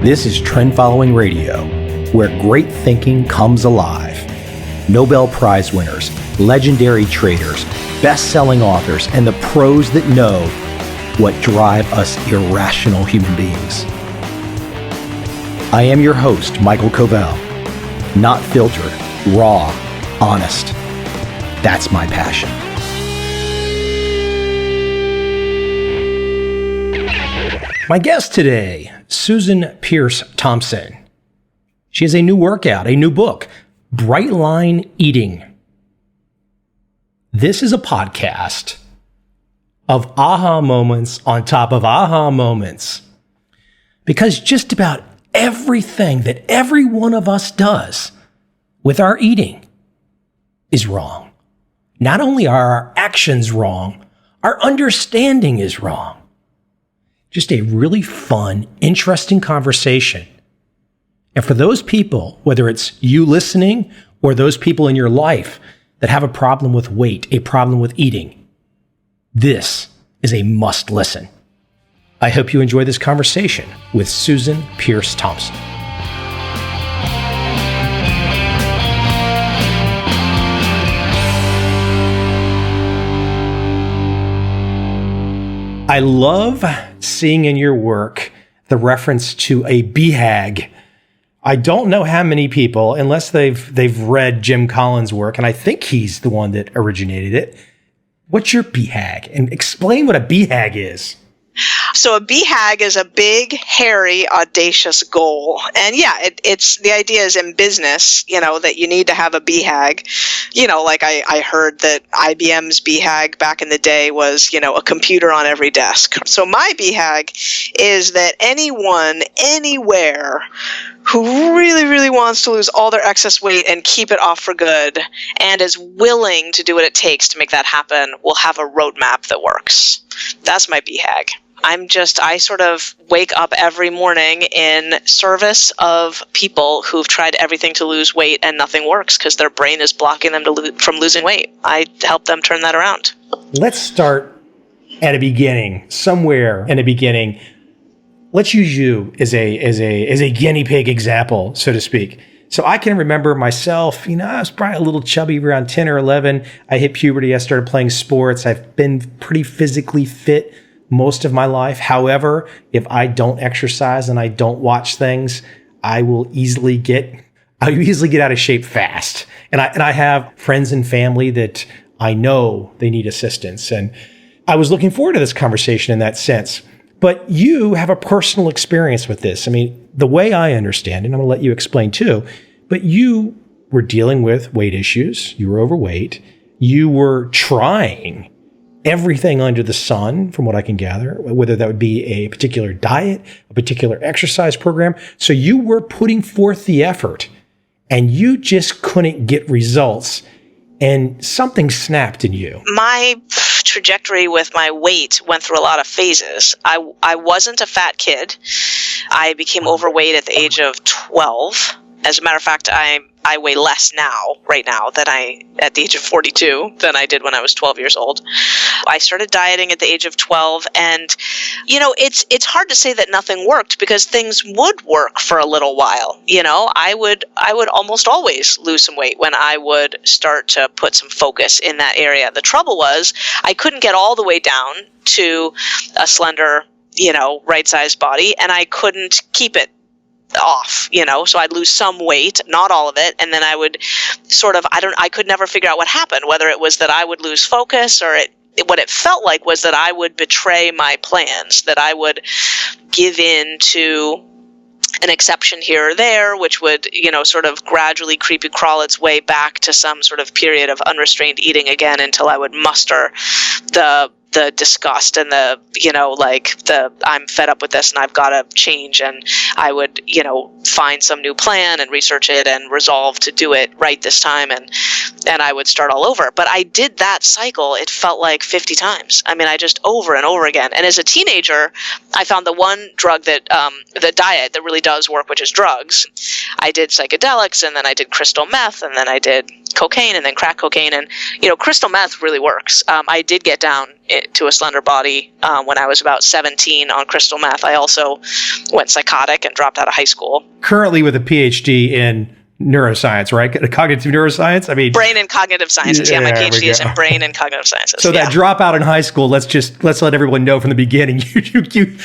This is Trend Following Radio, where great thinking comes alive. Nobel Prize winners, legendary traders, best-selling authors, and the pros that know what drive us irrational human beings. I am your host, MICHAEL COVEL. Not filtered, raw, honest. That's my passion. My guest today, Susan Peirce Thompson. She has a new workout, a new book, Bright Line Eating. This is a podcast of aha moments on top of aha moments. Because just about everything that every one of us does with our eating is wrong. Not only are our actions wrong, our understanding is wrong. Just a really fun, interesting conversation. And for those people, whether it's you listening or those people in your life that have a problem with weight, a problem with eating, this is a must listen. I hope you enjoy this conversation with Susan Peirce Thompson. I love seeing in your work the reference to a BHAG. I don't know how many people, unless they've read Jim Collins' work, and I think he's the one that originated it. What's your BHAG? And explain what a BHAG is. So a BHAG is a big, hairy, audacious goal. And yeah, it's the idea is in business, that you need to have a BHAG. Like I heard that IBM's BHAG back in the day was, a computer on every desk. So my BHAG is that anyone, anywhere who really, really wants to lose all their excess weight and keep it off for good and is willing to do what it takes to make that happen will have a roadmap that works. That's my BHAG. I sort of wake up every morning in service of people who've tried everything to lose weight and nothing works because their brain is blocking them from losing weight. I help them turn that around. Let's start at a beginning, somewhere in the beginning. Let's use you as a guinea pig example, so to speak. So I can remember myself, I was probably a little chubby around 10 or 11. I hit puberty. I started playing sports. I've been pretty physically fit most of my life. However, if I don't exercise and I don't watch things, I will easily get out of shape fast. And I have friends and family that I know they need assistance. And I was looking forward to this conversation in that sense. But you have a personal experience with this. I mean, the way I understand it, and I'm going to let you explain too, but you were dealing with weight issues. You were overweight. You were trying everything under the sun, from what I can gather, whether that would be a particular diet, a particular exercise program. So you were putting forth the effort and you just couldn't get results, and something snapped in you. My trajectory with my weight went through a lot of phases. I wasn't a fat kid. I became overweight at the age of 12. As a matter of fact, I weigh less right now, at the age of 42 than I did when I was 12 years old. I started dieting at the age of 12, and it's hard to say that nothing worked because things would work for a little while. I would almost always lose some weight when I would start to put some focus in that area. The trouble was I couldn't get all the way down to a slender, right-sized body, and I couldn't keep it off, so I'd lose some weight, not all of it, and then I would I could never figure out what happened, whether it was that I would lose focus or what it felt like was that I would betray my plans, that I would give in to an exception here or there, which would, sort of gradually creepy crawl its way back to some sort of period of unrestrained eating again until I would muster the disgust and the I'm fed up with this and I've got to change. And I would, find some new plan and research it and resolve to do it right this time, and I would start all over. But I did that cycle, it felt like 50 times. I mean, I just over and over again. And as a teenager, I found the one drug that, the diet that really does work, which is drugs. I did psychedelics, and then I did crystal meth, and then I did cocaine, and then crack cocaine. And, crystal meth really works. I did get down to a slender body when I was about 17 on crystal meth. I also went psychotic and dropped out of high school. Currently with a PhD in neuroscience, right? Cognitive neuroscience? I mean, brain and cognitive sciences. Yeah, my PhD is in brain and cognitive sciences. So that dropout in high school, let's let everyone know from the beginning,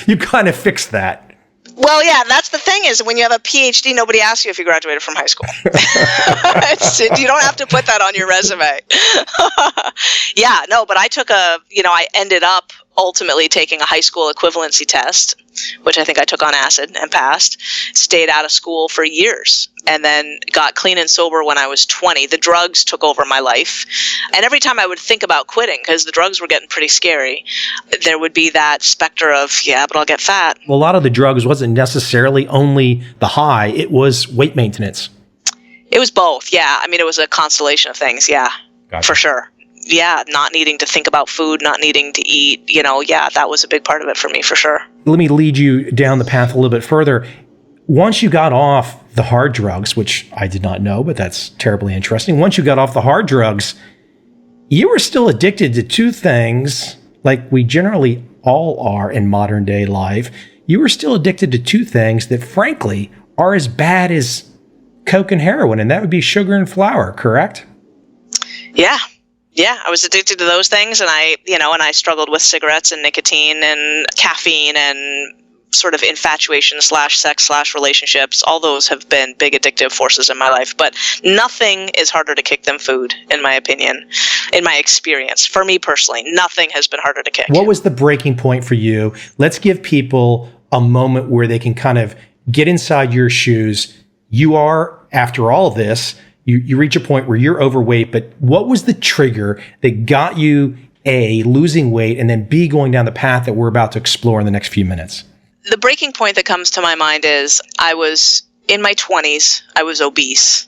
you kind of fixed that. Well, yeah, that's the thing is when you have a PhD, nobody asks you if you graduated from high school. You don't have to put that on your resume. Yeah, no, but I took I ended up ultimately taking a high school equivalency test, which I think I took on acid and passed, stayed out of school for years, and then got clean and sober when I was 20. The drugs took over my life. And every time I would think about quitting, because the drugs were getting pretty scary, there would be that specter of, yeah, but I'll get fat. Well, a lot of the drugs wasn't necessarily only the high, it was weight maintenance. It was both, yeah. I mean, it was a constellation of things, yeah, Gotcha. For sure. Yeah, not needing to think about food, not needing to eat, yeah, that was a big part of it for me, for sure. Let me lead you down the path a little bit further. Once you got off the hard drugs, which I did not know, but that's terribly interesting. Once you got off the hard drugs, you were still addicted to two things, like we generally all are in modern day life. You were still addicted to two things that, frankly, are as bad as coke and heroin, and that would be sugar and flour, correct? Yeah. Yeah, I was addicted to those things, and I struggled with cigarettes and nicotine and caffeine and sort of infatuation / sex / relationships. All those have been big addictive forces in my life, but nothing is harder to kick than food, in my opinion, in my experience. For me personally, nothing has been harder to kick. What was the breaking point for you? Let's give people a moment where they can kind of get inside your shoes. You are, after all this, you reach a point where you're overweight, but what was the trigger that got you, A, losing weight, and then B, going down the path that we're about to explore in the next few minutes? The breaking point that comes to my mind is I was in my 20s. I was obese.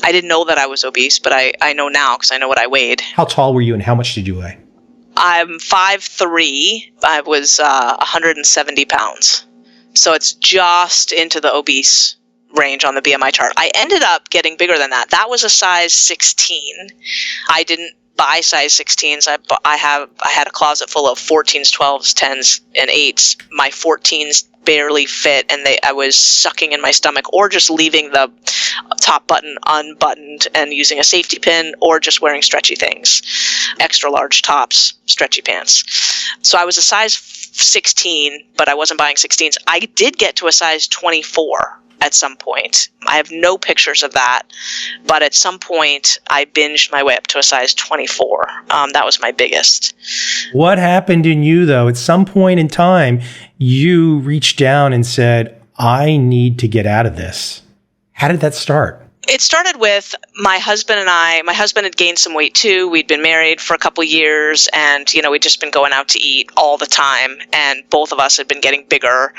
I didn't know that I was obese, but I know now because I know what I weighed. How tall were you and how much did you weigh? I'm 5'3". I was 170 pounds. So it's just into the obese range on the BMI chart. I ended up getting bigger than that. That was a size 16. I didn't buy size 16s. I had a closet full of 14s, 12s, 10s, and 8s. My 14s barely fit, and I was sucking in my stomach, or just leaving the top button unbuttoned and using a safety pin, or just wearing stretchy things, extra large tops, stretchy pants. So I was a size 16, but I wasn't buying 16s. I did get to a size 24 at some point. I have no pictures of that, but at some point I binged my way up to a size 24. That was my biggest. What happened in you, though? At some point in time, you reached down and said, I need to get out of this. How did that start? It started with my husband and I. My husband had gained some weight too. We'd been married for a couple years, and we'd just been going out to eat all the time, and both of us had been getting bigger.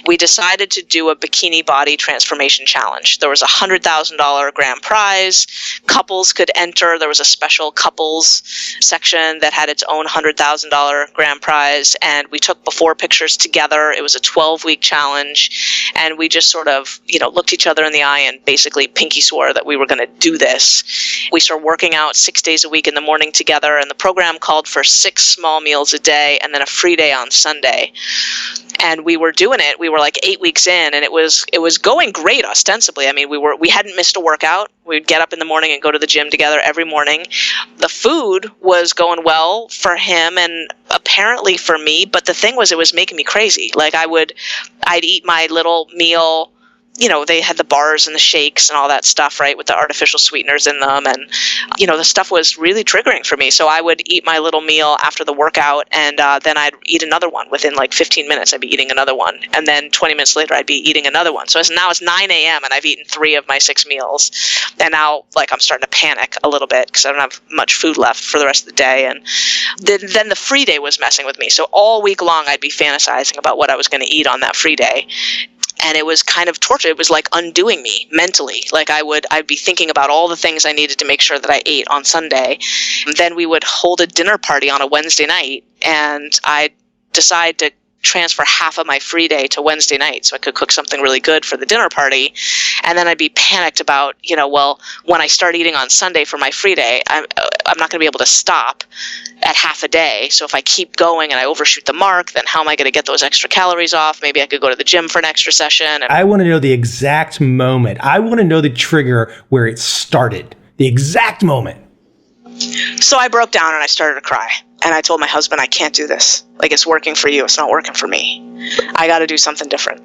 We decided to do a bikini body transformation challenge. There was a $100,000 grand prize. Couples could enter. There was a special couples section that had its own $100,000 grand prize, and we took before pictures together. It was a 12-week challenge, and we just sort of, looked each other in the eye and basically pinky swore that we were going to do this. We started working out 6 days a week in the morning together, and the program called for 6 small meals a day and then a free day on Sunday. And we were doing it. We were like 8 weeks in, and it was going great ostensibly. I mean, we hadn't missed a workout. We'd get up in the morning and go to the gym together every morning. The food was going well for him and apparently for me, but the thing was, it was making me crazy. Like I'd eat my little meal. They had the bars and the shakes and all that stuff, right, with the artificial sweeteners in them. And, the stuff was really triggering for me. So I would eat my little meal after the workout, and then I'd eat another one. Within like 15 minutes, I'd be eating another one. And then 20 minutes later, I'd be eating another one. So now it's 9 a.m. and I've eaten 3 of my 6 meals. And now, I'm starting to panic a little bit because I don't have much food left for the rest of the day. And then the free day was messing with me. So all week long, I'd be fantasizing about what I was going to eat on that free day. And it was kind of torture. It was like undoing me mentally. Like I'd be thinking about all the things I needed to make sure that I ate on Sunday. And then we would hold a dinner party on a Wednesday night, and I'd decide to transfer half of my free day to Wednesday night so I could cook something really good for the dinner party. And then I'd be panicked about, well, when I start eating on Sunday for my free day, I'm not going to be able to stop at half a day. So if I keep going and I overshoot the mark, then how am I going to get those extra calories off? Maybe I could go to the gym for an extra session. And I want to know the exact moment. I want to know the trigger where it started, the exact moment. So I broke down and I started to cry. And I told my husband, I can't do this. Like, it's working for you. It's not working for me. I got to do something different.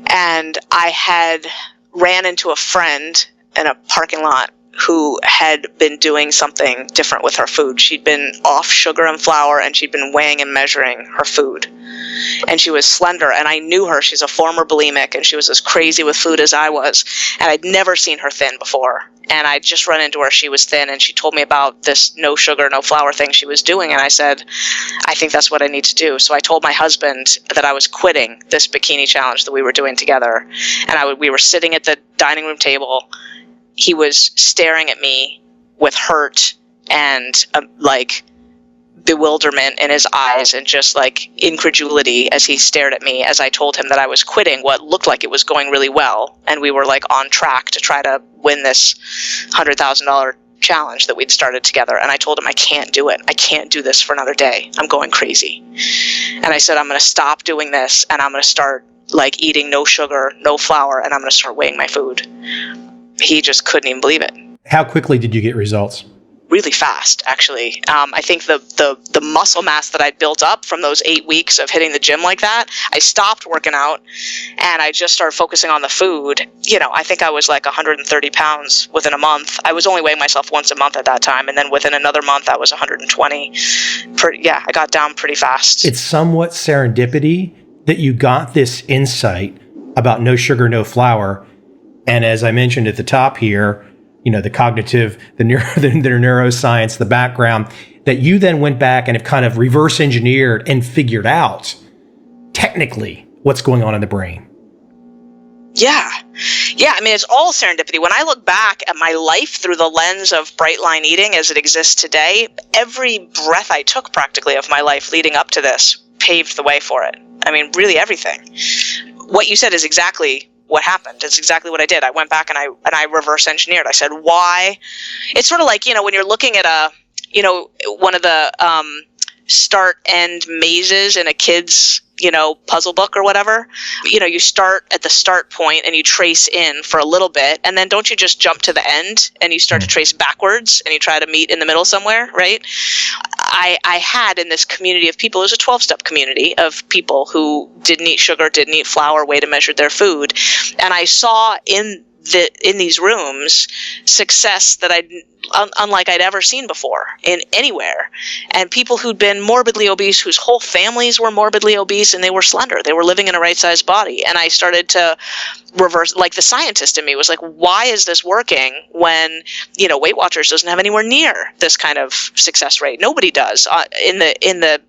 And I had ran into a friend in a parking lot who had been doing something different with her food. She'd been off sugar and flour, and she'd been weighing and measuring her food. And she was slender, and I knew her. She's a former bulimic, and she was as crazy with food as I was. And I'd never seen her thin before. And I'd just run into her. She was thin, and she told me about this no sugar, no flour thing she was doing. And I said, I think that's what I need to do. So I told my husband that I was quitting this bikini challenge that we were doing together. And we were sitting at the dining room table. He was staring at me with hurt and bewilderment in his eyes and just like incredulity as he stared at me as I told him that I was quitting what looked like it was going really well. And we were like on track to try to win this $100,000 challenge that we'd started together. And I told him, I can't do it. I can't do this for another day. I'm going crazy. And I said, I'm going to stop doing this, and I'm going to start like eating no sugar, no flour, and I'm going to start weighing my food. He just couldn't even believe it. How quickly did you get results? Really fast, actually. I think the muscle mass that I'd built up from those 8 weeks of hitting the gym like that, I stopped working out and I just started focusing on the food. I think I was like 130 pounds within a month. I was only weighing myself once a month at that time. And then within another month, I was 120. I got down pretty fast. It's somewhat serendipity that you got this insight about no sugar, no flour. And as I mentioned at the top here, the cognitive, the neuroscience, the background, that you then went back and have kind of reverse engineered and figured out technically what's going on in the brain. Yeah. I mean, it's all serendipity. When I look back at my life through the lens of bright line eating as it exists today, every breath I took practically of my life leading up to this paved the way for it. I mean, really everything. What you said is exactly what happened. It's exactly what I did. I went back and I reverse engineered. I said, why? It's sort of like, when you're looking at one of the start end mazes in a kid's, puzzle book or whatever. You start at the start point and you trace in for a little bit, and then don't you just jump to the end and you start to trace backwards and you try to meet in the middle somewhere, right? I had in this community of people, it was a 12-step community of people who didn't eat sugar, didn't eat flour, weighed and measured their food. And I saw in these rooms success that unlike I'd ever seen before in anywhere. And people who'd been morbidly obese, whose whole families were morbidly obese, and they were slender. They were living in a right-sized body. And I started to reverse, like the scientist in me was like, why is this working when, Weight Watchers doesn't have anywhere near this kind of success rate? Nobody does. In the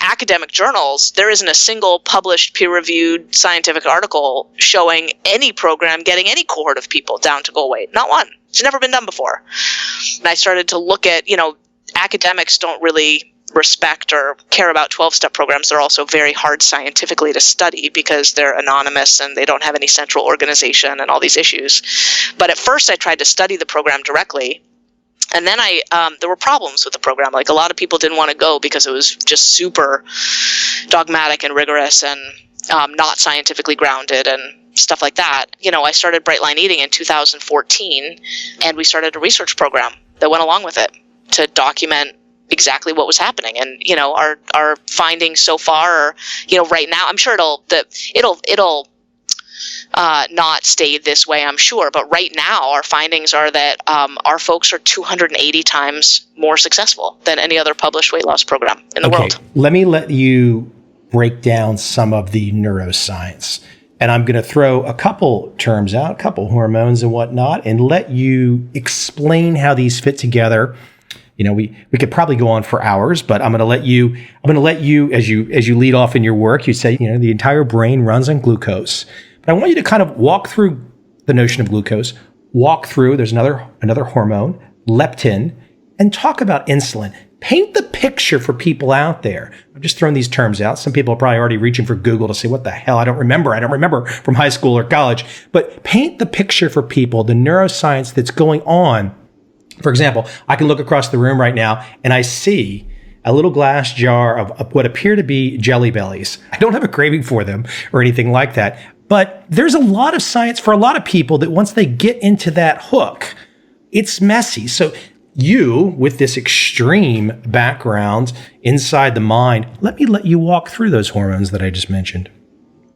academic journals, there isn't a single published peer-reviewed scientific article showing any program getting any cohort of people down to goal weight. Not one. It's never been done before. And I started to look at, academics don't really respect or care about 12-step programs. They're also very hard scientifically to study because they're anonymous and they don't have any central organization and all these issues. But at first I tried to study the program directly. And then there were problems with the program. Like a lot of people didn't want to go because it was just super dogmatic and rigorous and not scientifically grounded and stuff like that. I started Bright Line Eating in 2014, and we started a research program that went along with it to document exactly what was happening. And our findings so far are, right now, I'm sure it'll not stay this way, I'm sure. But right now, our findings are that our folks are 280 times more successful than any other published weight loss program in the world. Let me let you break down some of the neuroscience. And I'm going to throw a couple terms out, a couple hormones and whatnot, and let you explain how these fit together we could probably go on for hours, but I'm going to let you, as you lead off in your work, you say, the entire brain runs on glucose. But I want you to kind of walk through the notion of glucose, there's another hormone, leptin, and talk about insulin. Paint the picture for people out there. I'm just throwing these terms out. Some people are probably already reaching for Google to say, what the hell? I don't remember from high school or college. But paint the picture for people, the neuroscience that's going on. For example, I can look across the room right now and I see a little glass jar of what appear to be Jelly Bellies. I don't have a craving for them or anything like that. But there's a lot of science for a lot of people that once they get into that hook, it's messy. So you, with this extreme background inside the mind, let you walk through those hormones that I just mentioned.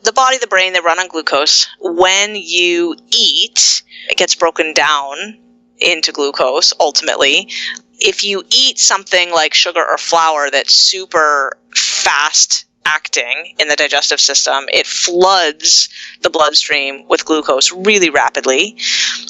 The body, the brain, they run on glucose. When you eat, it gets broken down into glucose, ultimately. If you eat something like sugar or flour that's super fast acting in the digestive system, it floods the bloodstream with glucose really rapidly.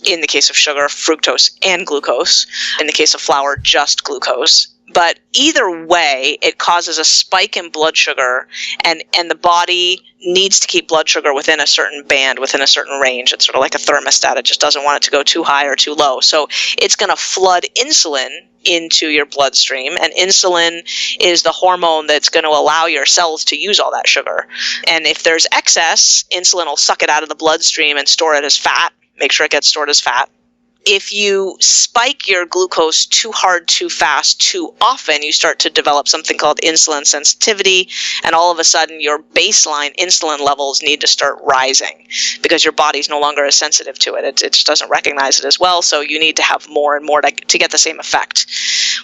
In the case of sugar, fructose and glucose. In the case of flour, just glucose. But either way, it causes a spike in blood sugar, and the body needs to keep blood sugar within a certain band, within a certain range. It's sort of like a thermostat. It just doesn't want it to go too high or too low. So it's going to flood insulin into your bloodstream, and insulin is the hormone that's going to allow your cells to use all that sugar. And if there's excess, insulin will suck it out of the bloodstream and store it as fat, make sure it gets stored as fat. If you spike your glucose too hard, too fast, too often, you start to develop something called insulin sensitivity, and all of a sudden your baseline insulin levels need to start rising because your body's no longer as sensitive to it. It just doesn't recognize it as well, so you need to have more and more to get the same effect.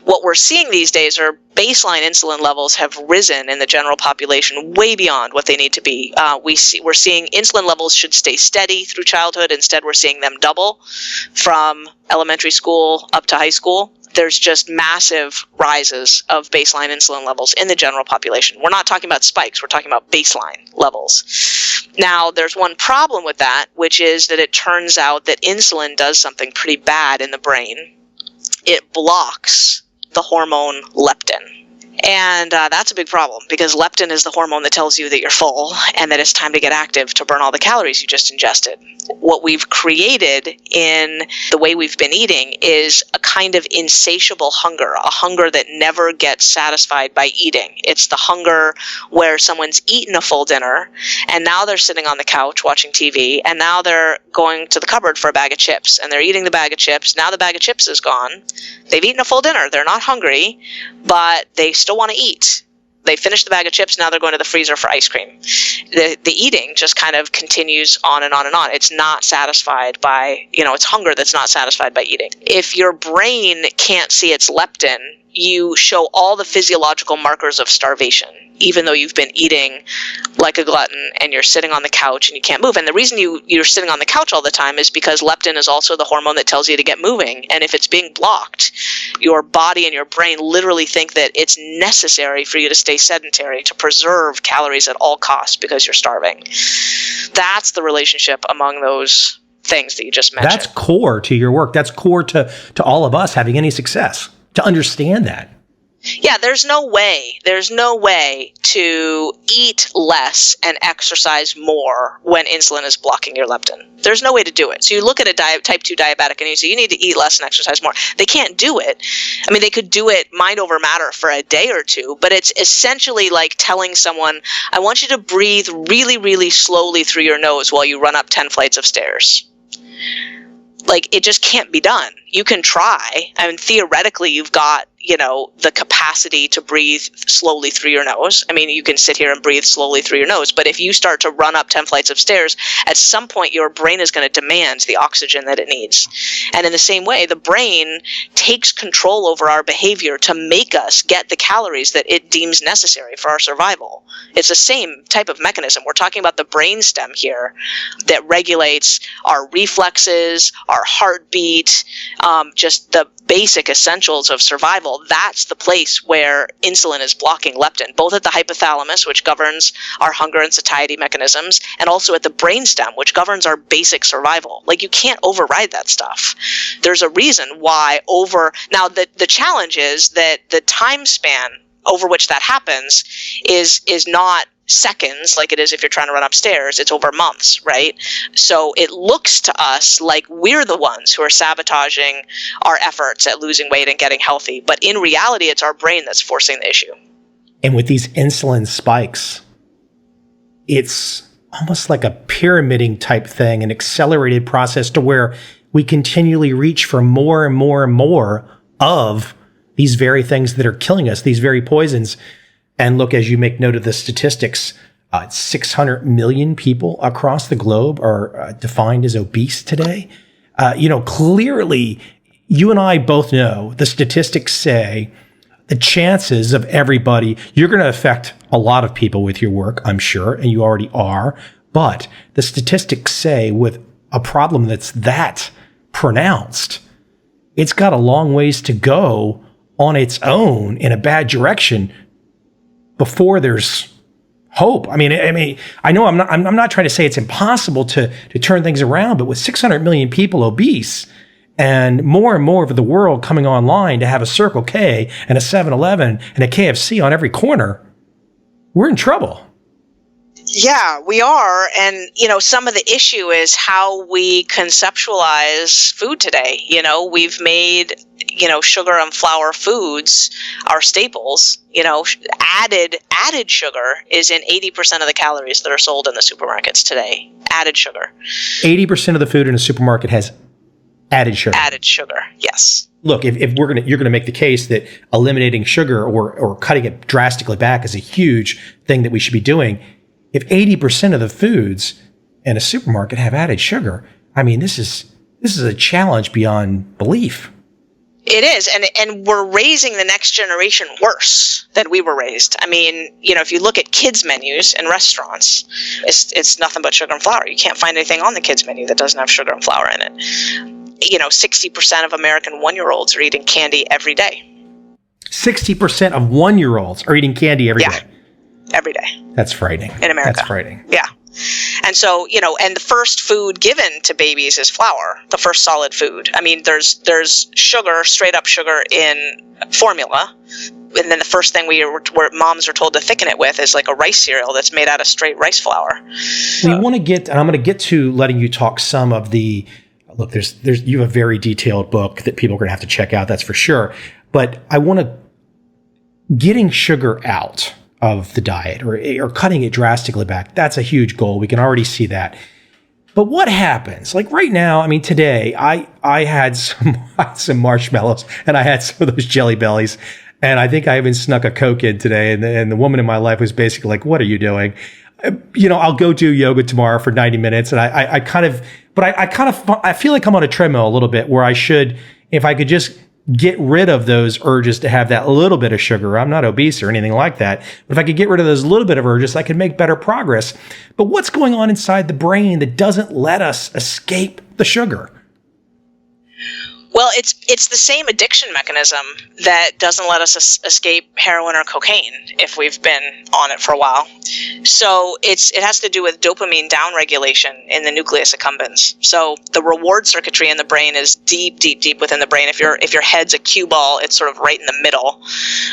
What we're seeing these days are baseline insulin levels have risen in the general population way beyond what they need to be. We're seeing insulin levels should stay steady through childhood. Instead, we're seeing them double from elementary school up to high school. There's just massive rises of baseline insulin levels in the general population. We're not talking about spikes. We're talking about baseline levels. Now, there's one problem with that, which is that it turns out that insulin does something pretty bad in the brain. It blocks the hormone leptin. And that's a big problem because leptin is the hormone that tells you that you're full and that it's time to get active to burn all the calories you just ingested. What we've created in the way we've been eating is a kind of insatiable hunger, a hunger that never gets satisfied by eating. It's the hunger where someone's eaten a full dinner and now they're sitting on the couch watching TV and now they're going to the cupboard for a bag of chips and they're eating the bag of chips. Now the bag of chips is gone. They've eaten a full dinner. They're not hungry, but they still want to eat. They finished the bag of chips. Now they're going to the freezer for ice cream. The eating just kind of continues on and on and on. It's not satisfied by, it's hunger that's not satisfied by eating. If your brain can't see its leptin, you show all the physiological markers of starvation, even though you've been eating like a glutton and you're sitting on the couch and you can't move. And the reason you're sitting on the couch all the time is because leptin is also the hormone that tells you to get moving. And if it's being blocked, your body and your brain literally think that it's necessary for you to stay sedentary, to preserve calories at all costs because you're starving. That's the relationship among those things that you just mentioned. That's core to your work. That's core to all of us having any success, to understand that. Yeah, there's no way to eat less and exercise more when insulin is blocking your leptin. There's no way to do it. So you look at a type 2 diabetic and you say, you need to eat less and exercise more. They can't do it. I mean, they could do it mind over matter for a day or two, but it's essentially like telling someone, I want you to breathe really, really slowly through your nose while you run up 10 flights of stairs. Like, it just can't be done. You can try. I mean, theoretically, you've got, the capacity to breathe slowly through your nose. I mean, you can sit here and breathe slowly through your nose, but if you start to run up 10 flights of stairs, at some point your brain is going to demand the oxygen that it needs. And in the same way, the brain takes control over our behavior to make us get the calories that it deems necessary for our survival. It's the same type of mechanism. We're talking about the brainstem here that regulates our reflexes, our heartbeat, just the basic essentials of survival. That's the place where insulin is blocking leptin, both at the hypothalamus, which governs our hunger and satiety mechanisms, and also at the brainstem, which governs our basic survival. Like, you can't override that stuff. There's a reason why now the challenge is that the time span over which that happens is not seconds like it is if you're trying to run upstairs. It's over months, right? So it looks to us like we're the ones who are sabotaging our efforts at losing weight and getting healthy. But in reality, it's our brain that's forcing the issue. And with these insulin spikes, it's almost like a pyramiding type thing, an accelerated process to where we continually reach for more and more and more of these very things that are killing us, these very poisons. And look, as you make note of the statistics, 600 million people across the globe are defined as obese today. Clearly, you and I both know the statistics say the chances of everybody, you're going to affect a lot of people with your work, I'm sure, and you already are. But the statistics say with a problem that's that pronounced, it's got a long ways to go on its own in a bad direction before there's hope. I mean, I know I'm not trying to say it's impossible to turn things around, but with 600 million people obese and more of the world coming online to have a Circle K and a 7-Eleven and a KFC on every corner, we're in trouble. Yeah, we are. And, some of the issue is how we conceptualize food today. We've made, sugar and flour foods our staples. Added sugar is in 80% of the calories that are sold in the supermarkets today. Added sugar. 80% of the food in a supermarket has added sugar. Added sugar, yes. Look, if you're gonna make the case that eliminating sugar or cutting it drastically back is a huge thing that we should be doing, if 80% of the foods in a supermarket have added sugar, I mean, this is a challenge beyond belief. It is, and we're raising the next generation worse than we were raised. I mean, if you look at kids' menus in restaurants, it's nothing but sugar and flour. You can't find anything on the kids' menu that doesn't have sugar and flour in it. 60% of American one-year-olds are eating candy every day. 60% of one-year-olds are eating candy every day. Every day. That's frightening. In America. That's frightening. Yeah. And so, and the first food given to babies is flour, the first solid food. I mean, there's sugar, straight up sugar in formula. And then the first thing where moms are told to thicken it with is like a rice cereal that's made out of straight rice flour. We want to get, and I'm going to get to letting you talk some of the, look, you have a very detailed book that people are going to have to check out, that's for sure. But I want to, getting sugar out of the diet or cutting it drastically back, that's a huge goal. We can already see that. But what happens? Like right now, I mean, today I had some marshmallows and I had some of those Jelly Bellies. And I think I even snuck a Coke in today. And the woman in my life was basically like, what are you doing? I'll go do yoga tomorrow for 90 minutes. And I feel like I'm on a treadmill a little bit where I should, if I could just get rid of those urges to have that little bit of sugar. I'm not obese or anything like that. But if I could get rid of those little bit of urges, I could make better progress. But what's going on inside the brain that doesn't let us escape the sugar? Well, it's the same addiction mechanism that doesn't let us escape heroin or cocaine if we've been on it for a while. So it has to do with dopamine downregulation in the nucleus accumbens. So the reward circuitry in the brain is deep within the brain. If your head's a cue ball, it's sort of right in the middle.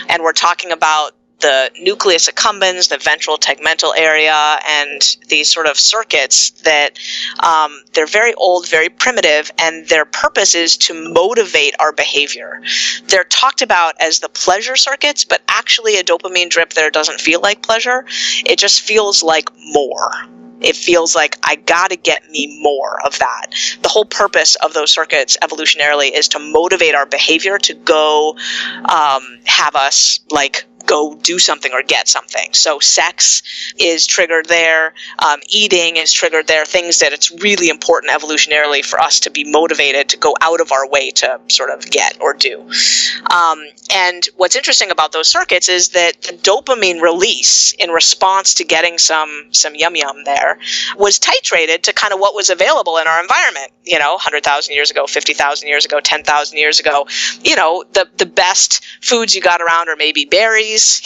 And we're talking about the nucleus accumbens, the ventral tegmental area, and these sort of circuits that they're very old, very primitive, and their purpose is to motivate our behavior. They're talked about as the pleasure circuits, but actually a dopamine drip there doesn't feel like pleasure. It just feels like more. It feels like I gotta get me more of that. The whole purpose of those circuits evolutionarily is to motivate our behavior to go have us like go do something or get something. So sex is triggered there. Eating is triggered there. Things that it's really important evolutionarily for us to be motivated to go out of our way to sort of get or do. And what's interesting about those circuits is that the dopamine release in response to getting some yum yum there was titrated to kind of what was available in our environment. 100,000 years ago, 50,000 years ago, 10,000 years ago. The best foods you got around are maybe berries.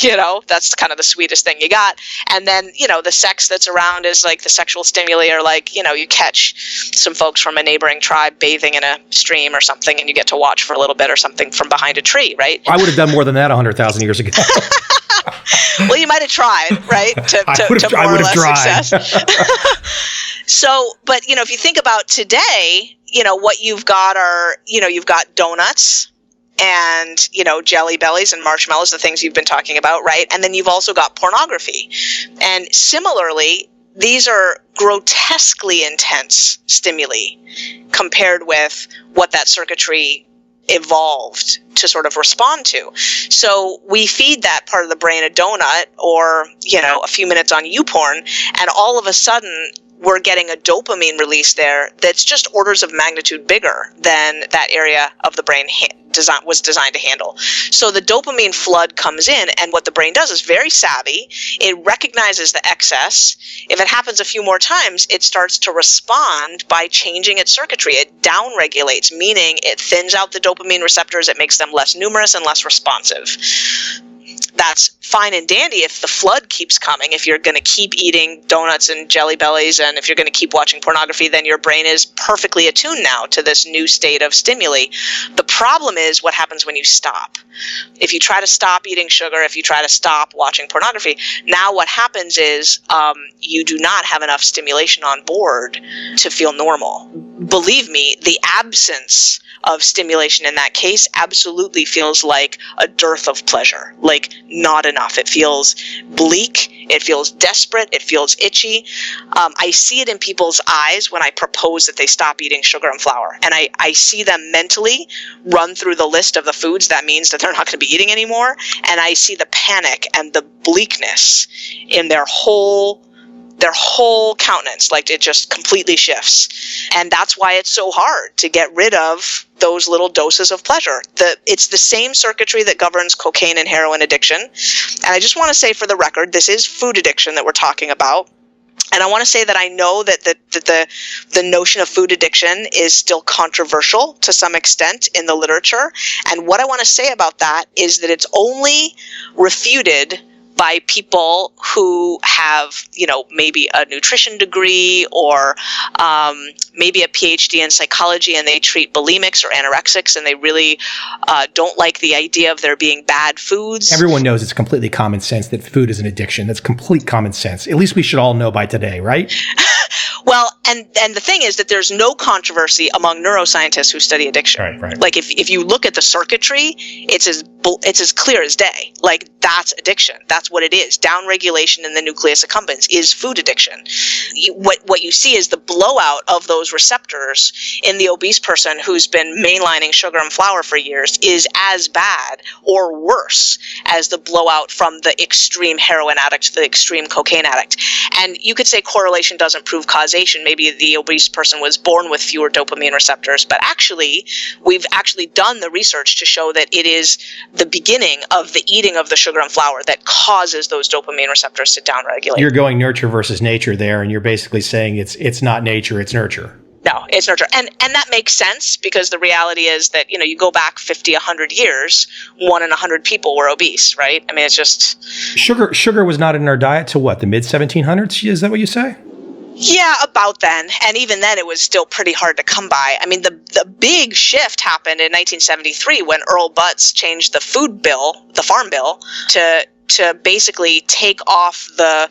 That's kind of the sweetest thing you got. And then, the sex that's around is like the sexual stimuli are like, you catch some folks from a neighboring tribe bathing in a stream or something, and you get to watch for a little bit or something from behind a tree, right? I would have done more than that 100,000 years ago. Well, you might have tried, right? To more or less success. So, but, if you think about today, what you've got are, you've got donuts and, jelly bellies and marshmallows, the things you've been talking about, right? And then you've also got pornography. And similarly, these are grotesquely intense stimuli compared with what that circuitry evolved to sort of respond to. So we feed that part of the brain a donut or, a few minutes on YouPorn, and all of a sudden we're getting a dopamine release there that's just orders of magnitude bigger than that area of the brain was designed to handle. So the dopamine flood comes in, and what the brain does is very savvy. It recognizes the excess. If it happens a few more times, it starts to respond by changing its circuitry. It downregulates, meaning it thins out the dopamine receptors. It makes them less numerous and less responsive. That's fine and dandy if the flood keeps coming. If you're going to keep eating donuts and jelly bellies, and if you're going to keep watching pornography, then your brain is perfectly attuned now to this new state of stimuli. The problem is what happens when you stop. If you try to stop eating sugar, if you try to stop watching pornography, now what happens is you do not have enough stimulation on board to feel normal. Believe me, the absence of stimulation in that case absolutely feels like a dearth of pleasure, like not enough. It feels bleak. It feels desperate. It feels itchy. I see it in people's eyes when I propose that they stop eating sugar and flour. And I see them mentally run through the list of the foods that means that they're not going to be eating anymore. And I see the panic and the bleakness in their whole countenance, like it just completely shifts. And that's why it's so hard to get rid of those little doses of pleasure. It's the same circuitry that governs cocaine and heroin addiction. And I just want to say for the record, this is food addiction that we're talking about. And I want to say that I know that the notion of food addiction is still controversial to some extent in the literature. And what I want to say about that is that it's only refuted by people who have, maybe a nutrition degree or maybe a PhD in psychology, and they treat bulimics or anorexics, and they really don't like the idea of there being bad foods. Everyone knows it's completely common sense that food is an addiction. That's complete common sense. At least we should all know by today, right? Well, and the thing is that there's no controversy among neuroscientists who study addiction. Right. Like if you look at the circuitry, it's as clear as day. Like that's addiction. That's what it is. Downregulation in the nucleus accumbens is food addiction. What you see is the blowout of those receptors in the obese person who's been mainlining sugar and flour for years is as bad or worse as the blowout from the extreme heroin addict to the extreme cocaine addict. And you could say correlation doesn't prove causation. Maybe the obese person was born with fewer dopamine receptors, but actually, we've actually done the research to show that it is the beginning of the eating of the sugar and flour that causes those dopamine receptors to downregulate. You're going nurture versus nature there, and you're basically saying it's not nature, it's nurture. No, it's nurture. And that makes sense because the reality is that, you go back 50, 100 years, 1 in 100 people were obese, right? I mean, it's just... Sugar was not in our diet till what, the mid-1700s? Is that what you say? Yeah, about then. And even then, it was still pretty hard to come by. I mean, the big shift happened in 1973 when Earl Butz changed the farm bill, to basically take off the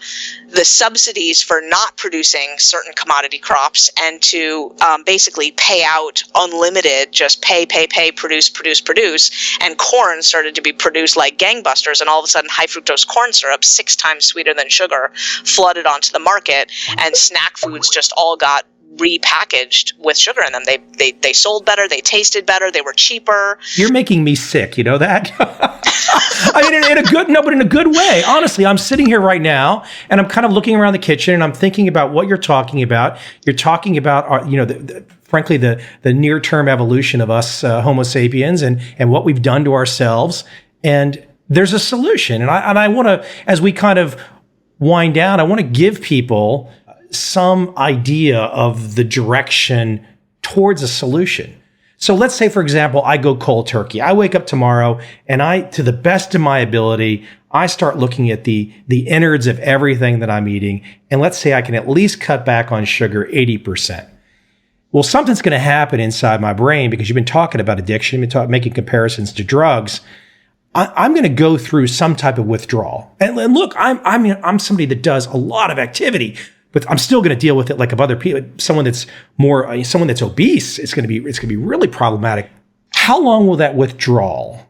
subsidies for not producing certain commodity crops and to basically pay out unlimited, just pay, produce. And corn started to be produced like gangbusters, and all of a sudden high fructose corn syrup, 6 times sweeter than sugar, flooded onto the market, and snack foods just all got repackaged with sugar in them. They sold better, they tasted better, they were cheaper. You're making me sick, you know that? I mean, in a good, no, but in a good way. Honestly, I'm sitting here right now and I'm kind of looking around the kitchen and I'm thinking about what you're talking about. You're talking about, frankly, the near-term evolution of us Homo sapiens and what we've done to ourselves. And there's a solution. And I want to, as we kind of wind down, I want to give people some idea of the direction towards a solution. So let's say, for example, I go cold turkey. I wake up tomorrow and to the best of my ability, I start looking at the innards of everything that I'm eating. And let's say I can at least cut back on sugar 80%. Well, something's going to happen inside my brain because you've been talking about addiction, you've been making comparisons to drugs. I'm going to go through some type of withdrawal. And look, I'm somebody that does a lot of activity, but I'm still going to deal with it like of other people. Someone that's obese, it's going to be really problematic. How long will that withdrawal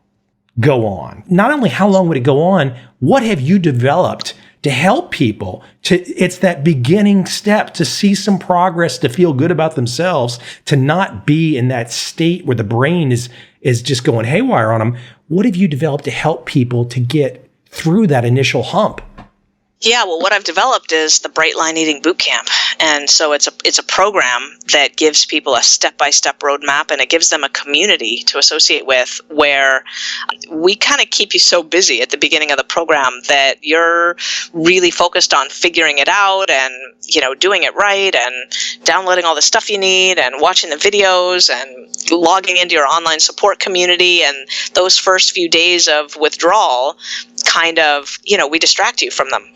go on? Not only how long would it go on, what have you developed to help people it's that beginning step to see some progress, to feel good about themselves, to not be in that state where the brain is just going haywire on them. What have you developed to help people to get through that initial hump? Yeah, well, what I've developed is the Bright Line Eating Bootcamp. And so it's a program that gives people a step-by-step roadmap, and it gives them a community to associate with, where we kind of keep you so busy at the beginning of the program that you're really focused on figuring it out and, doing it right and downloading all the stuff you need and watching the videos and logging into your online support community. And those first few days of withdrawal kind of, we distract you from them,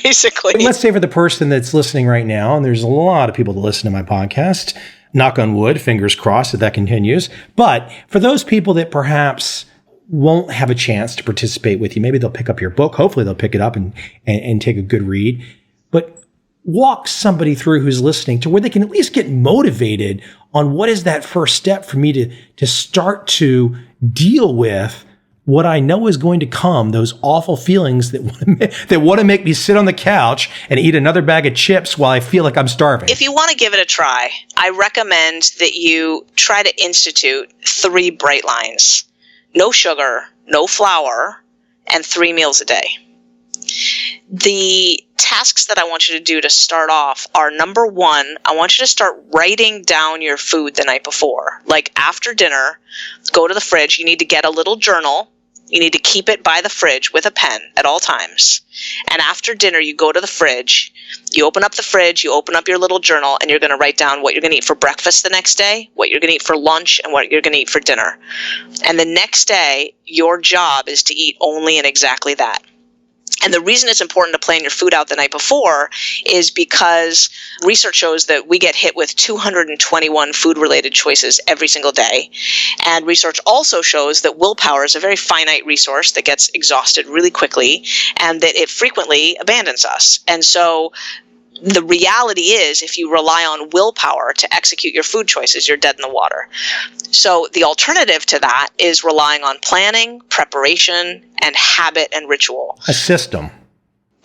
basically. Let's say for the person that's listening right now, and there's a lot of people that listen to my podcast, knock on wood, fingers crossed that continues. But for those people that perhaps won't have a chance to participate with you, maybe they'll pick up your book. Hopefully they'll pick it up and take a good read. But walk somebody through who's listening to where they can at least get motivated on what is that first step for me to start to deal with what I know is going to come, those awful feelings that want to make me sit on the couch and eat another bag of chips while I feel like I'm starving. If you want to give it a try, I recommend that you try to institute 3 bright lines: no sugar, no flour, and 3 meals a day. The tasks that I want you to do to start off are, number 1, I want you to start writing down your food the night before. Like after dinner, go to the fridge. You need to get a little journal. You need to keep it by the fridge with a pen at all times. And after dinner, you go to the fridge, you open up the fridge, you open up your little journal, and you're going to write down what you're going to eat for breakfast the next day, what you're going to eat for lunch, and what you're going to eat for dinner. And the next day, your job is to eat only and exactly that. And the reason it's important to plan your food out the night before is because research shows that we get hit with 221 food-related choices every single day. And research also shows that willpower is a very finite resource that gets exhausted really quickly and that it frequently abandons us. And so the reality is, if you rely on willpower to execute your food choices, you're dead in the water. So the alternative to that is relying on planning, preparation, and habit and ritual. A system.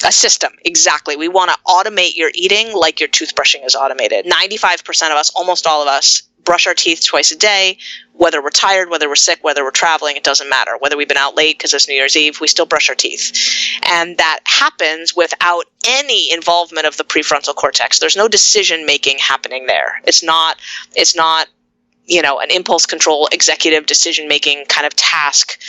A system, exactly. We want to automate your eating like your toothbrushing is automated. 95% of us, almost all of us, brush our teeth twice a day. Whether we're tired, whether we're sick, whether we're traveling, it doesn't matter. Whether we've been out late because it's New Year's Eve, we still brush our teeth. And that happens without any involvement of the prefrontal cortex. There's no decision making happening there. It's not an impulse control, executive decision making kind of task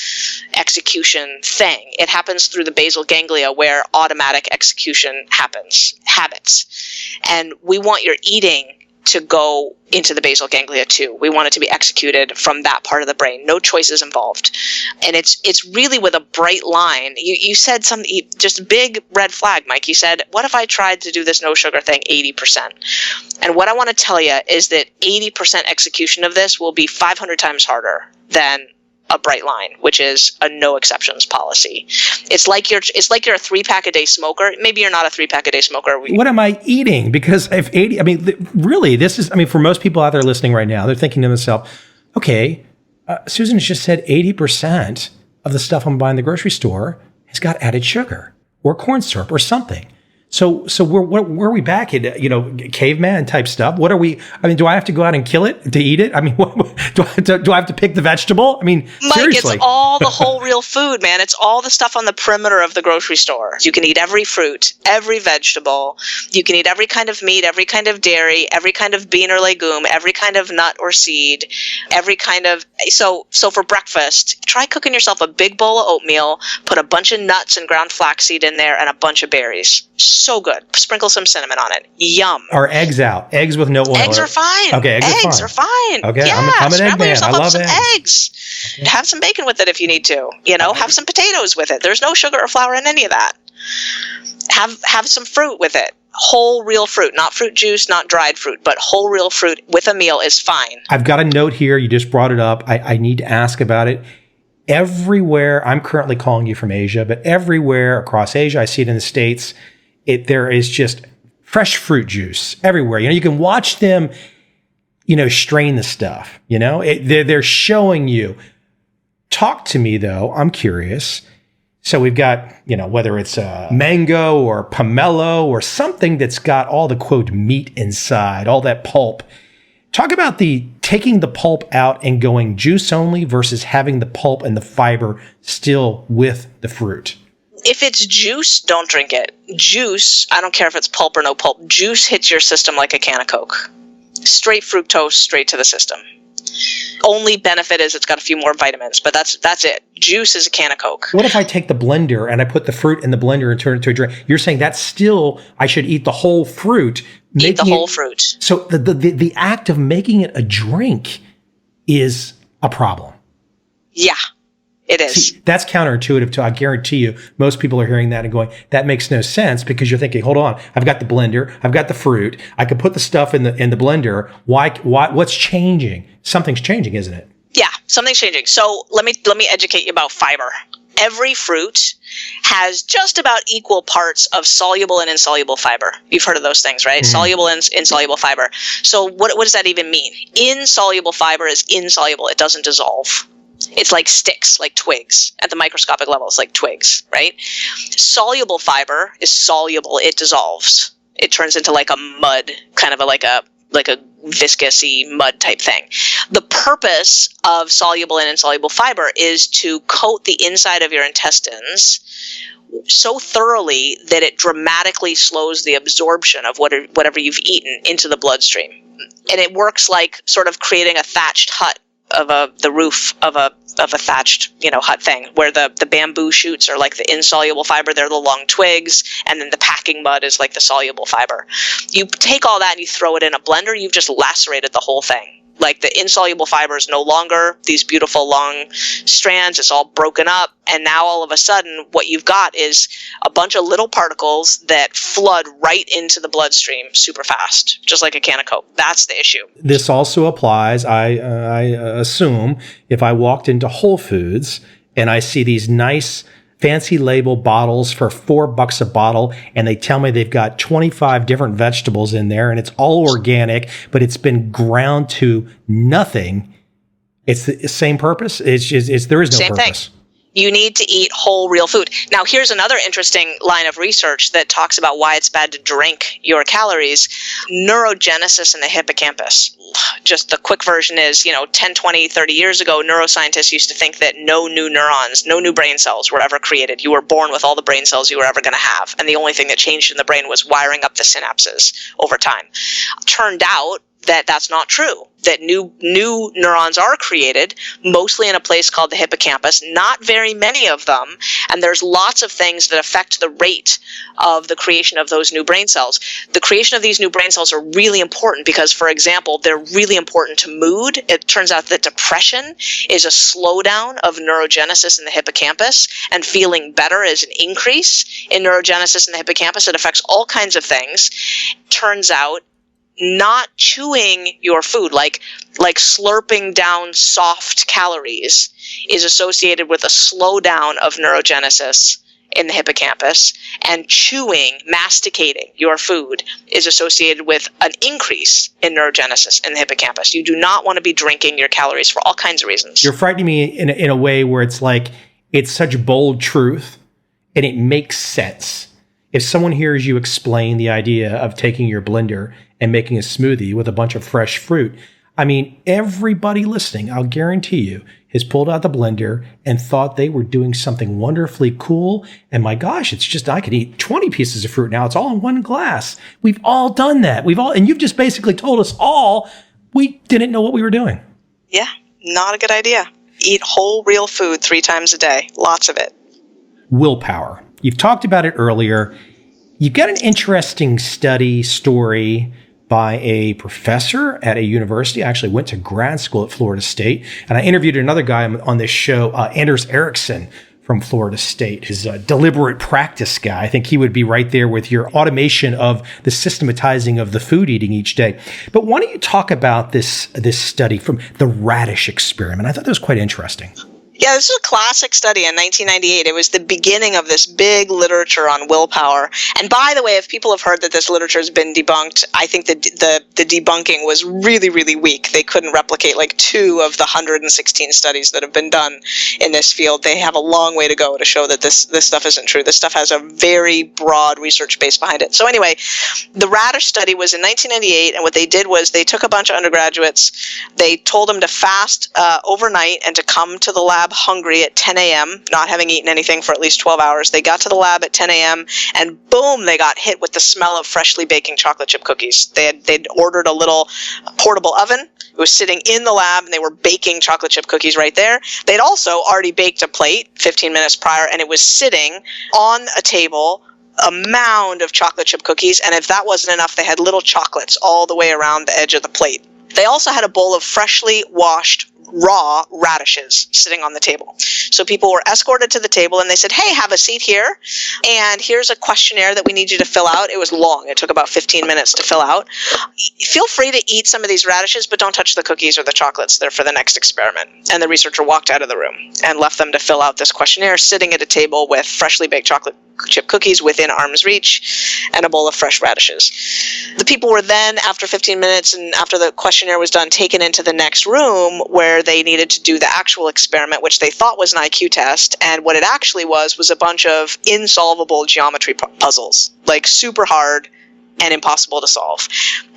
execution thing. It happens through the basal ganglia where automatic execution happens, habits. And we want your eating to go into the basal ganglia too. We want it to be executed from that part of the brain. No choices involved. And it's really with a bright line. You said something, just a big red flag, Mike. You said, what if I tried to do this no sugar thing 80%? And what I want to tell you is that 80% execution of this will be 500 times harder than a bright line, which is a no exceptions policy. It's like you're a 3-pack a day smoker. Maybe you're not a 3-pack a day smoker. What am I eating? Because if 80, really, this is, for most people out there listening right now, they're thinking to themselves, okay, Susan has just said 80% of the stuff I'm buying in the grocery store has got added sugar or corn syrup or something. So where are we back at, caveman type stuff? What are we, do I have to go out and kill it to eat it? I mean, do I have to pick the vegetable? I mean, Mike, seriously. It's all the whole real food, man. It's all the stuff on the perimeter of the grocery store. You can eat every fruit, every vegetable. You can eat every kind of meat, every kind of dairy, every kind of bean or legume, every kind of nut or seed, every kind of, so for breakfast, try cooking yourself a big bowl of oatmeal, put a bunch of nuts and ground flaxseed in there and a bunch of berries. So good. Sprinkle some cinnamon on it. Yum. Are eggs out? Eggs with no oil? Eggs are fine. Okay, eggs are fine. Okay, yeah, I'm an egg man. yourself I up love some eggs. Okay. Have some bacon with it if you need to. Have some potatoes with it. There's no sugar or flour in any of that. Have some fruit with it. Whole real fruit, not fruit juice, not dried fruit, but whole real fruit with a meal is fine. I've got a note here. You just brought it up. I need to ask about it. Everywhere, I'm currently calling you from Asia, but everywhere across Asia, I see it in the States, there is just fresh fruit juice everywhere. You can watch them, strain the stuff, they're showing you. Talk to me though. I'm curious. So we've got, whether it's a mango or pomelo or something that's got all the quote meat inside, all that pulp. Talk about taking the pulp out and going juice only versus having the pulp and the fiber still with the fruit. If it's juice, don't drink it. Juice, I don't care if it's pulp or no pulp. Juice hits your system like a can of Coke. Straight fructose, straight to the system. Only benefit is it's got a few more vitamins, but that's it. Juice is a can of Coke. What if I take the blender and I put the fruit in the blender and turn it to a drink? You're saying that's still, I should eat the whole fruit. Eat the whole fruit. So the act of making it a drink is a problem. Yeah, it is. See, that's counterintuitive to, I guarantee you, most people are hearing that and going, that makes no sense, because you're thinking, hold on, I've got the blender, I've got the fruit, I could put the stuff in the blender. Why, what's changing? Something's changing, isn't it? Yeah, something's changing. So let me educate you about fiber. Every fruit has just about equal parts of soluble and insoluble fiber. You've heard of those things, right? Mm-hmm. Soluble and insoluble fiber. So what does that even mean? Insoluble fiber is insoluble. It doesn't dissolve. It's like sticks, like twigs. At the microscopic level, it's like twigs, right? Soluble fiber is soluble. It dissolves. It turns into like a mud, kind of like a viscous-y mud type thing. The purpose of soluble and insoluble fiber is to coat the inside of your intestines so thoroughly that it dramatically slows the absorption of whatever you've eaten into the bloodstream. And it works like sort of creating a thatched hut of the roof of a thatched, hut thing, where the bamboo shoots are like the insoluble fiber, they're the long twigs, and then the packing mud is like the soluble fiber. You take all that and you throw it in a blender, you've just lacerated the whole thing. Like the insoluble fiber is no longer these beautiful long strands, it's all broken up, and now all of a sudden what you've got is a bunch of little particles that flood right into the bloodstream super fast, just like a can of Coke. That's the issue. This also applies, I assume, if I walked into Whole Foods and I see these nice fancy label bottles for $4 a bottle, and they tell me they've got 25 different vegetables in there, and it's all organic, but it's been ground to nothing. It's the same purpose. There is no same purpose. Thing. You need to eat whole, real food. Now, here's another interesting line of research that talks about why it's bad to drink your calories. Neurogenesis in the hippocampus. Just the quick version is, 10, 20, 30 years ago, neuroscientists used to think that no new neurons, no new brain cells were ever created. You were born with all the brain cells you were ever going to have. And the only thing that changed in the brain was wiring up the synapses over time. Turned out that that's not true, that new neurons are created, mostly in a place called the hippocampus, not very many of them, and there's lots of things that affect the rate of the creation of those new brain cells. The creation of these new brain cells are really important because, for example, they're really important to mood. It turns out that depression is a slowdown of neurogenesis in the hippocampus, and feeling better is an increase in neurogenesis in the hippocampus. It affects all kinds of things. Turns out not chewing your food, like slurping down soft calories, is associated with a slowdown of neurogenesis in the hippocampus, and chewing, masticating your food is associated with an increase in neurogenesis in the hippocampus. You do not want to be drinking your calories for all kinds of reasons. You're frightening me in a way where it's like, it's such bold truth and it makes sense. if someone hears you explain the idea of taking your blender and making a smoothie with a bunch of fresh fruit, I mean, everybody listening, I'll guarantee you, has pulled out the blender and thought they were doing something wonderfully cool. And my gosh, it's just, I could eat 20 pieces of fruit now. It's all in one glass. We've all done that. And you've just basically told us all we didn't know what we were doing. Yeah, not a good idea. Eat whole, real food 3 times a day. Lots of it. Willpower. You've talked about it earlier. You've got an interesting story by a professor at a university. I actually went to grad school at Florida State, and I interviewed another guy on this show, Anders Ericsson from Florida State, who's a deliberate practice guy. I think he would be right there with your automation of the systematizing of the food eating each day. But why don't you talk about this study from the radish experiment? I thought that was quite interesting. Yeah, this is a classic study in 1998. It was the beginning of this big literature on willpower. And by the way, if people have heard that this literature has been debunked, I think that the debunking was really, really weak. They couldn't replicate like 2 of the 116 studies that have been done in this field. They have a long way to go to show that this stuff isn't true. This stuff has a very broad research base behind it. So anyway, the radish study was in 1998, and what they did was they took a bunch of undergraduates, they told them to fast overnight and to come to the lab hungry at 10 a.m., not having eaten anything for at least 12 hours. They got to the lab at 10 a.m. and boom, they got hit with the smell of freshly baking chocolate chip cookies. They'd ordered a little portable oven. It was sitting in the lab, and they were baking chocolate chip cookies right there. They'd also already baked a plate 15 minutes prior, and it was sitting on a table, a mound of chocolate chip cookies, and if that wasn't enough, they had little chocolates all the way around the edge of the plate. They also had a bowl of freshly washed raw radishes sitting on the table. So people were escorted to the table, and they said, hey, have a seat here, and here's a questionnaire that we need you to fill out. It was long. It took about 15 minutes to fill out. Feel free to eat some of these radishes, but don't touch the cookies or the chocolates. They're for the next experiment. And the researcher walked out of the room and left them to fill out this questionnaire, sitting at a table with freshly baked chocolate chip cookies within arm's reach and a bowl of fresh radishes. The people were then, after 15 minutes and after the questionnaire was done, taken into the next room where they needed to do the actual experiment, which they thought was an IQ test. And what it actually was a bunch of insolvable geometry puzzles, like super hard and impossible to solve.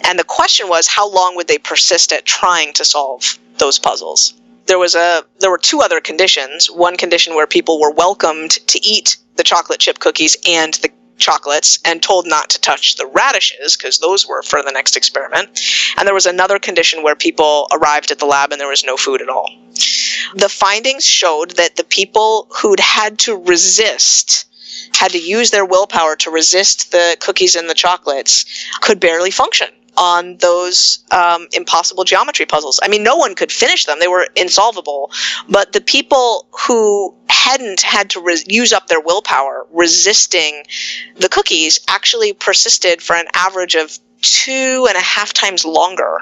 And the question was, how long would they persist at trying to solve those puzzles? There were 2 other conditions. One condition where people were welcomed to eat the chocolate chip cookies and the chocolates and told not to touch the radishes because those were for the next experiment. And there was another condition where people arrived at the lab and there was no food at all. The findings showed that the people who'd had to use their willpower to resist the cookies and the chocolates could barely function on those impossible geometry puzzles. I mean, no one could finish them. They were insolvable. But the people who hadn't had to use up their willpower resisting the cookies actually persisted for an average of 2.5 times longer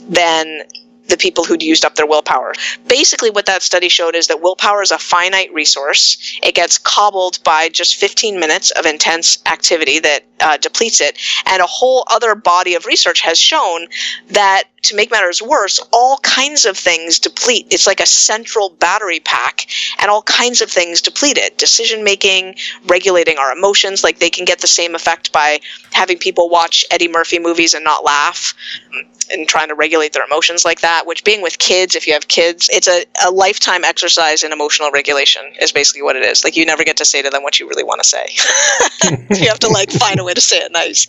than the people who'd used up their willpower. Basically, what that study showed is that willpower is a finite resource. It gets cobbled by just 15 minutes of intense activity that depletes it. And a whole other body of research has shown that, to make matters worse, all kinds of things deplete. It's like a central battery pack, and all kinds of things deplete it. Decision-making, regulating our emotions, like they can get the same effect by having people watch Eddie Murphy movies and not laugh, and trying to regulate their emotions like that, which, being with kids, if you have kids, it's a lifetime exercise in emotional regulation is basically what it is. Like, you never get to say to them what you really want to say. You have to find a way to say it nice.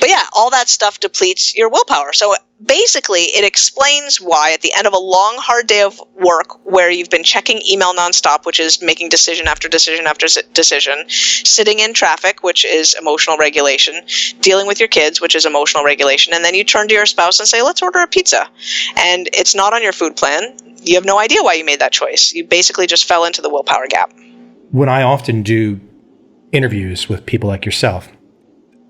But yeah, all that stuff depletes your willpower. So basically, it explains why at the end of a long, hard day of work where you've been checking email nonstop, which is making decision after decision after decision, sitting in traffic, which is emotional regulation, dealing with your kids, which is emotional regulation, and then you turn to your spouse and say, let's order a pizza. And it's not on your food plan. You have no idea why you made that choice. You basically just fell into the willpower gap. When I often do interviews with people like yourself,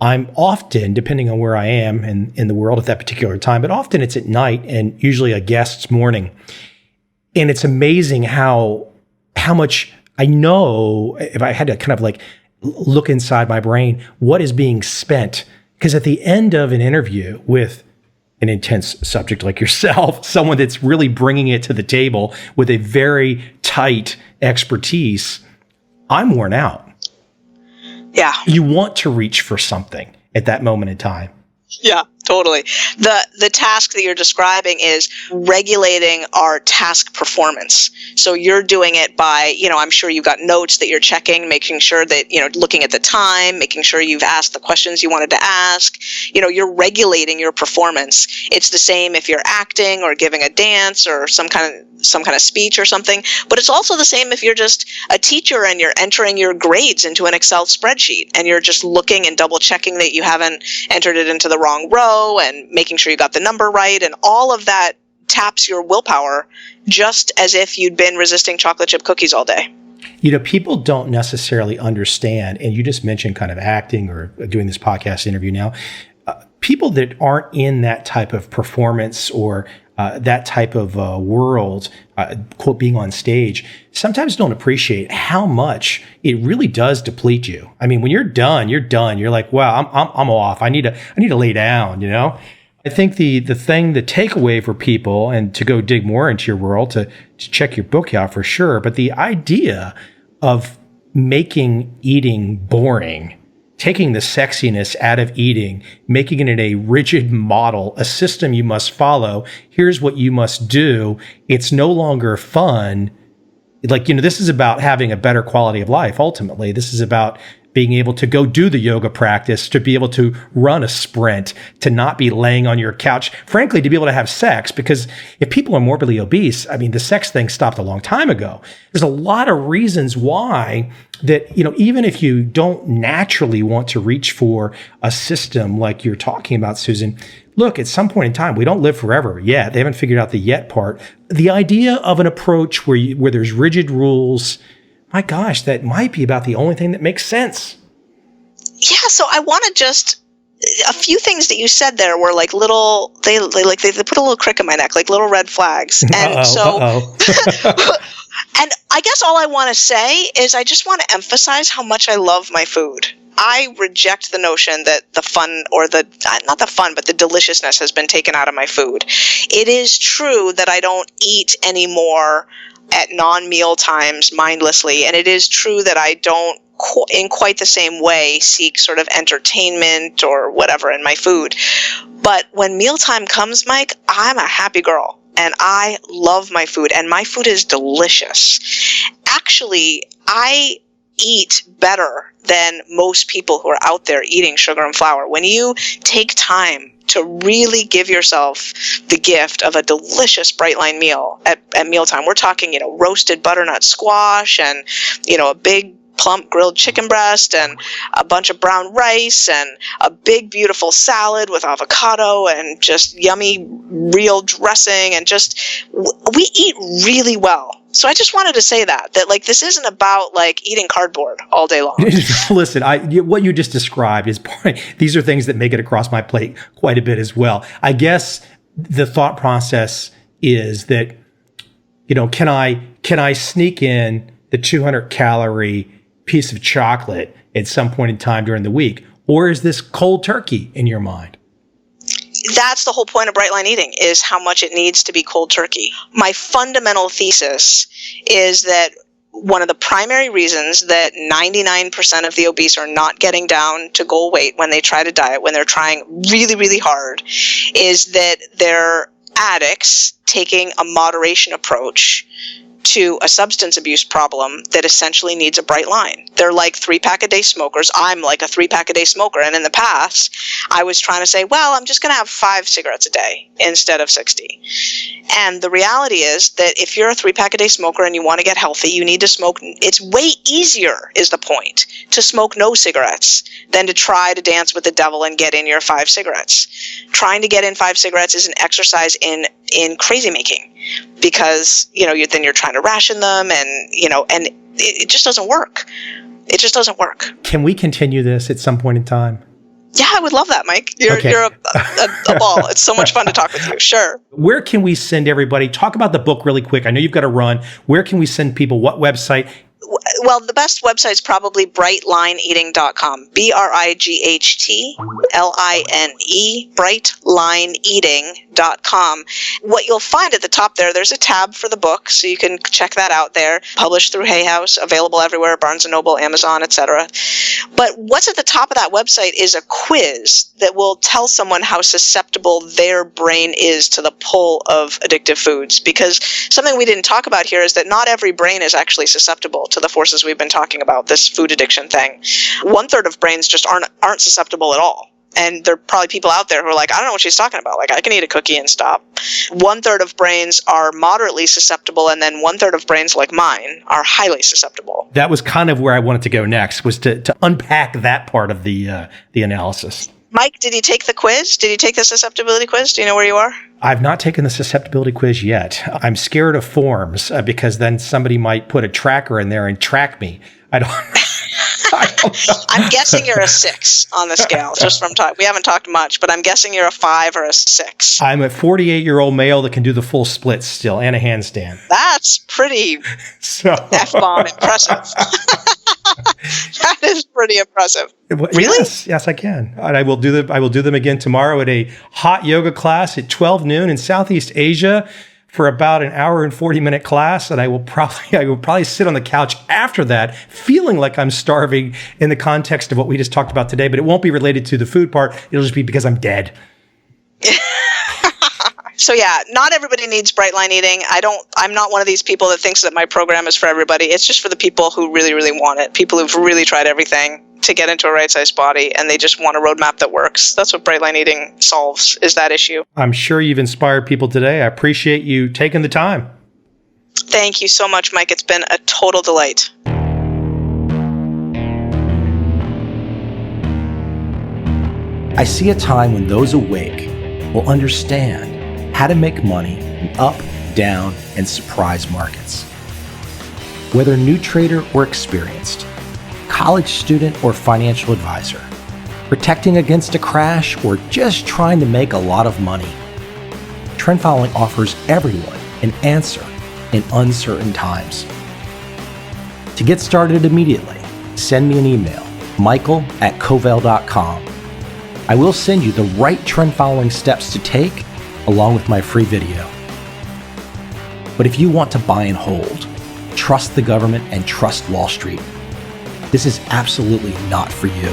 I'm often, depending on where I am in the world at that particular time, but often it's at night and usually a guest's morning. And it's amazing how much I know, if I had to kind of like look inside my brain, what is being spent. Because at the end of an interview with an intense subject like yourself, someone that's really bringing it to the table with a very tight expertise, I'm worn out. Yeah. You want to reach for something at that moment in time. Yeah, totally. The task that you're describing is regulating our task performance. So you're doing it by, I'm sure you've got notes that you're checking, making sure that, looking at the time, making sure you've asked the questions you wanted to ask. You're regulating your performance. It's the same if you're acting or giving a dance or some kind of speech or something, but it's also the same if you're just a teacher and you're entering your grades into an Excel spreadsheet and you're just looking and double checking that you haven't entered it into the wrong row and making sure you got the number right, and all of that taps your willpower just as if you'd been resisting chocolate chip cookies all day. People don't necessarily understand, and you just mentioned kind of acting or doing this podcast interview now, people that aren't in that type of performance or that type of world, quote, being on stage, sometimes don't appreciate how much it really does deplete you. I mean, when you're done, you're done. You're like, wow, I'm off. I need to lay down, I think the takeaway for people, and to go dig more into your world, to check your book out for sure, but the idea of making eating boring, taking the sexiness out of eating, making it a rigid model, a system you must follow. Here's what you must do. It's no longer fun. This is about having a better quality of life. Ultimately, this is about being able to go do the yoga practice, to be able to run a sprint, to not be laying on your couch, frankly, to be able to have sex. Because if people are morbidly obese, the sex thing stopped a long time ago. There's a lot of reasons why that, even if you don't naturally want to reach for a system like you're talking about, Susan, look, at some point in time, we don't live forever yet. They haven't figured out the yet part. The idea of an approach where there's rigid rules, my gosh, that might be about the only thing that makes sense. Yeah, so I want to a few things that you said there were like little, they put a little crick in my neck, like little red flags. And and I guess all I want to say is I just want to emphasize how much I love my food. I reject the notion that the fun, or not the fun, but the deliciousness has been taken out of my food. It is true that I don't eat anymore at non-meal times mindlessly. And it is true that I don't in quite the same way seek sort of entertainment or whatever in my food. But when mealtime comes, Mike, I'm a happy girl and I love my food, and my food is delicious. Actually, I eat better than most people who are out there eating sugar and flour. When you take time to really give yourself the gift of a delicious bright line meal at mealtime, we're talking, roasted butternut squash and, a big plump grilled chicken breast and a bunch of brown rice and a big beautiful salad with avocado and just yummy real dressing, and we eat really well. So I just wanted to say that this isn't about eating cardboard all day long. Listen, what you just described is these are things that make it across my plate quite a bit as well. I guess the thought process is that, can I sneak in the 200 calorie piece of chocolate at some point in time during the week? Or is this cold turkey in your mind? That's the whole point of bright line eating, is how much it needs to be cold turkey. My fundamental thesis is that one of the primary reasons that 99% of the obese are not getting down to goal weight when they try to diet, when they're trying really, really hard, is that they're addicts taking a moderation approach to a substance abuse problem that essentially needs a bright line. They're like 3-pack-a-day smokers. I'm like a 3-pack-a-day smoker. And in the past, I was trying to say, well, I'm just going to have 5 cigarettes a day instead of 60. And the reality is that if you're a 3-pack-a-day smoker and you want to get healthy, you need to smoke. It's way easier, is the point, to smoke no cigarettes than to try to dance with the devil and get in your 5 cigarettes. Trying to get in 5 cigarettes is an exercise in crazy making, because then you're trying to ration them, and it just doesn't work. It just doesn't work. Can we continue this at some point in time? Yeah, I would love that, Mike. You're a ball. It's so much fun to talk with you. Sure. Where can we send everybody? Talk about the book really quick. I know you've got to run. Where can we send people? What website? Well, the best website's probably brightlineeating.com. BRIGHTLINE, brightlineeating.com. What you'll find at the top there's a tab for the book, so you can check that out there. Published through Hay House, available everywhere, Barnes & Noble, Amazon, etc. But what's at the top of that website is a quiz that will tell someone how susceptible their brain is to the pull of addictive foods. Because something we didn't talk about here is that not every brain is actually susceptible to the forces we've been talking about, this food addiction thing. 1/3 of brains just aren't susceptible at all. And there are probably people out there who are like, I don't know what she's talking about. Like, I can eat a cookie and stop. 1/3 of brains are moderately susceptible, and then 1/3 of brains, like mine, are highly susceptible. That was kind of where I wanted to go next, was to unpack that part of the analysis. Mike, did you take the quiz? Did you take the susceptibility quiz? Do you know where you are? I've not taken the susceptibility quiz yet. I'm scared of forms because then somebody might put a tracker in there and track me. I don't know. I'm guessing you're a 6 on the scale, just from talk. We haven't talked much, but I'm guessing you're a 5 or a 6. I'm a 48-year-old male that can do the full splits still and a handstand. That's pretty F-bomb impressive. That is pretty impressive. Really? Yes, I can. And I will do them again tomorrow at a hot yoga class at 12 noon in Southeast Asia for about an hour and 40-minute class, and I will probably sit on the couch after that, feeling like I'm starving in the context of what we just talked about today. But it won't be related to the food part. It'll just be because I'm dead. So yeah, not everybody needs bright line eating. I'm not one of these people that thinks that my program is for everybody. It's just for the people who really, really want it. People who've really tried everything to get into a right-sized body, and they just want a roadmap that works. That's what bright line eating solves, is that issue. I'm sure you've inspired people today. I appreciate you taking the time. Thank you so much, Mike. It's been a total delight. I see a time when those awake will understand how to make money in up, down, and surprise markets. Whether new trader or experienced, college student or financial advisor, protecting against a crash or just trying to make a lot of money, trend following offers everyone an answer in uncertain times. To get started immediately, send me an email, michael@covel.com. I will send you the right trend following steps to take along with my free video. But if you want to buy and hold, trust the government and trust Wall Street, this is absolutely not for you.